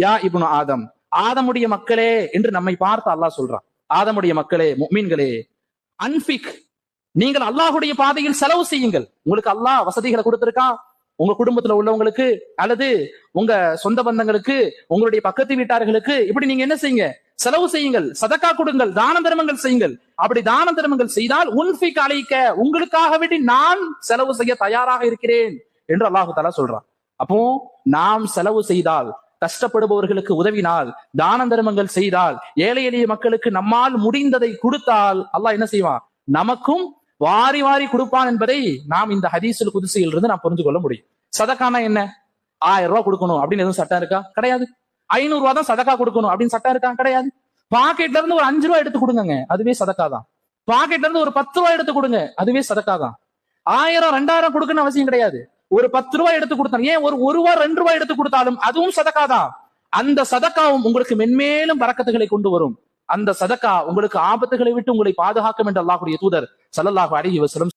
யா இப்னு ஆதம், ஆதமுடைய மக்களே என்று நம்மை பார்த்து அல்லாஹ் சொல்றான். ஆதமுடைய மக்களே, முஃமின்களே, அன்பிக், நீங்கள் அல்லாஹுடைய பாதையில் செலவு செய்யுங்கள். உங்களுக்கு அல்லாஹ் வசதிகளை கொடுத்திருக்கான், உங்க குடும்பத்துல உள்ளவங்களுக்கு அல்லது உங்க சொந்த பந்தங்களுக்கு, உங்களுடைய பக்கத்து வீட்டார்களுக்கு, இப்படி நீங்க என்ன செய்யுங்க, செலவு செய்யுங்கள், சதக்கா கொடுங்கள், தான தர்மங்கள் செய்யுங்கள். அப்படி தான தர்மங்கள் செய்தால் உன்ஃபிக் அலைக்க, உங்களுக்காக வேண்டி நான் செலவு செய்ய தயாராக இருக்கிறேன் என்று அல்லாஹு தஆலா சொல்றான். அப்போ நாம் செலவு செய்தால், கஷ்டப்படுபவர்களுக்கு உதவினால், தான தர்மங்கள் செய்தால், ஏழை எளிய மக்களுக்கு நம்மால் முடிந்ததை கொடுத்தால் அல்லாஹ் என்ன செய்வான், நமக்கும் வாரி வாரி கொடுப்பான் என்பதை நாம் இந்த ஹதீஸுல் குத்ஸியில் இருந்து நாம் புரிந்து கொள்ள முடியும். சதக்கானா என்ன? 1000 ரூபாய் கொடுக்கணும் அப்படின்னு எதுவும் சட்டம் இருக்கா? கிடையாது. 500 ரூபாய் தான் சதக்கா கொடுக்கணும் அப்படின்னு சட்டம் இருக்கா? கிடையாது. பாக்கெட்ல இருந்து ஒரு 5 ரூபாய் எடுத்து கொடுங்க, அதுவே சதக்கா தான். பாக்கெட்ல இருந்து ஒரு 10 ரூபாய் எடுத்து கொடுங்க, அதுவே சதக்கா தான். 1000 2000 கொடுக்கணும் அவசியம் கிடையாது. ஒரு 10 ரூபாய் எடுத்து கொடுத்தா, ஏன் ஒரு 1 ரூபாய் 2 ரூபாய் எடுத்து கொடுத்தாலும் அதுவும் சதக்கா தான். அந்த சதக்காவும் உங்களுக்கு மென்மேலும் பரக்கத்துகளை கொண்டு வரும். அந்த சதக்கா உங்களுக்கு ஆபத்துகளை விட்டு உங்களை பாதுகாக்கும் என்று அல்லாஹ்வுடைய தூதர் ஸல்லல்லாஹு அலைஹி வஸல்லம்